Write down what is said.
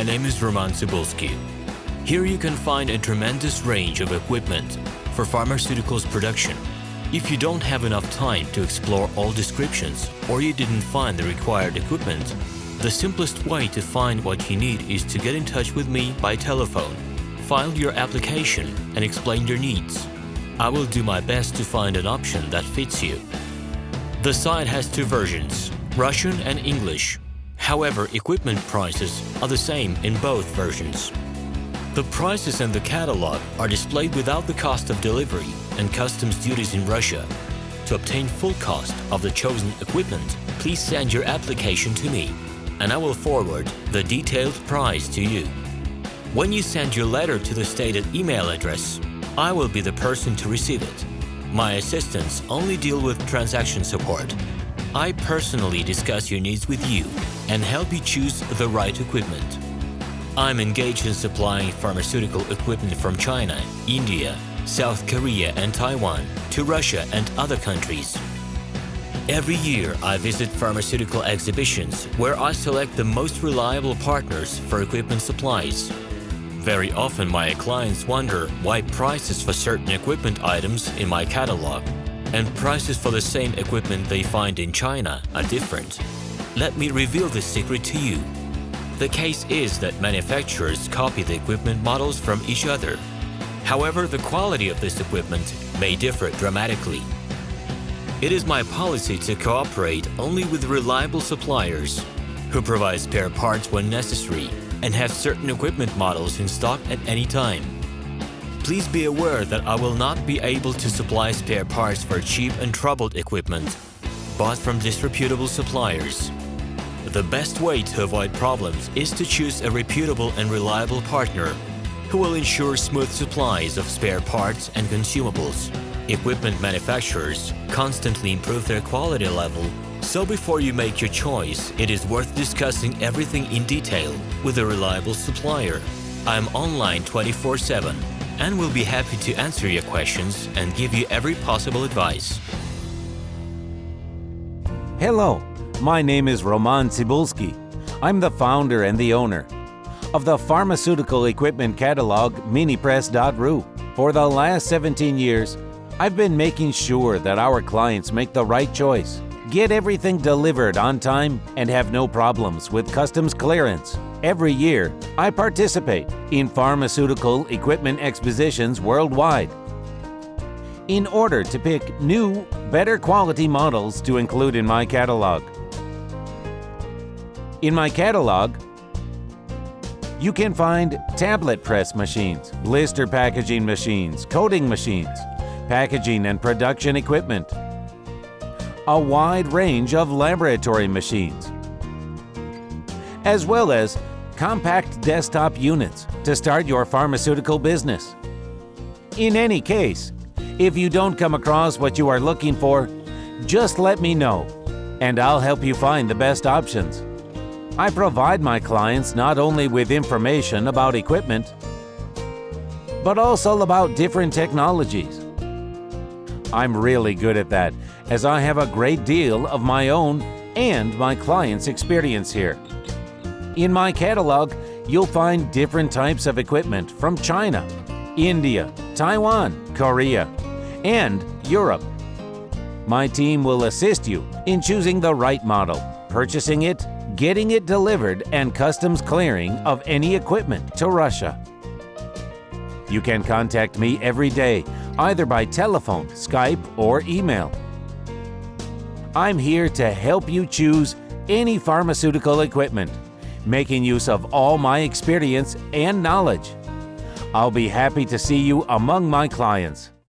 My name is RomanTsibulsky. Here you can find a tremendous range of equipment for pharmaceuticals production. If you don't have enough time to explore all descriptions or you didn't find the required equipment, the simplest way to find what you need is to get in touch with me by telephone, file your application and explain your needs. I will do my best to find an option that fits you. The site has two versions, Russian and English. However, equipment prices are the same in both versions. The prices and the catalog are displayed without the cost of delivery and customs duties in Russia. To obtain full cost of the chosen equipment, please send your application to me, and I will forward the detailed price to you. When you send your letter to the stated email address, I will be the person to receive it. My assistants only deal with transaction support. I personally discuss your needs with you and help you choose the right equipment. I'm engaged in supplying pharmaceutical equipment from China, India, South Korea and Taiwan to Russia and other countries. Every year I visit pharmaceutical exhibitions where I select the most reliable partners for equipment supplies. Very often my clients wonder why prices for certain equipment items in my catalog and prices for the same equipment they find in China are different. Let me reveal this secret to you. The case is that manufacturers copy the equipment models from each other. However, the quality of this equipment may differ dramatically. It is my policy to cooperate only with reliable suppliers who provide spare parts when necessary and have certain equipment models in stock at any time. Please be aware that I will not be able to supply spare parts for cheap and troubled equipment bought from disreputable suppliers. The best way to avoid problems is to choose a reputable and reliable partner who will ensure smooth supplies of spare parts and consumables. Equipment manufacturers constantly improve their quality level, so before you make your choice, it is worth discussing everything in detail with a reliable supplier. I'm online 24/7 and will be happy to answer your questions and give you every possible advice. Hello, my name is RomanTsibulsky. I'm the founder and the owner of the pharmaceutical equipment catalog Minipress.ru. For the last 17 years, I've been making sure that our clients make the right choice, get everything delivered on time, and have no problems with customs clearance. Every year, I participate in pharmaceutical equipment expositions worldwide in order to pick new, better quality models to include in my catalog. In my catalog, you can find tablet press machines, blister packaging machines, coating machines, packaging and production equipment, a wide range of laboratory machines, as well as compact desktop units to start your pharmaceutical business. In any case, if you don't come across what you are looking for, just let me know, and I'll help you find the best options. I provide my clients not only with information about equipment, but also about different technologies. I'm really good at that, as I have a great deal of my own and my clients' experience here. In my catalog, you'll find different types of equipment from China, India, Taiwan, Korea, and Europe. My team will assist you in choosing the right model, purchasing it, getting it delivered, and customs clearing of any equipment to Russia. You can contact me every day, either by telephone, Skype, or email. I'm here to help you choose any pharmaceutical equipment, making use of all my experience and knowledge. I'll be happy to see you among my clients.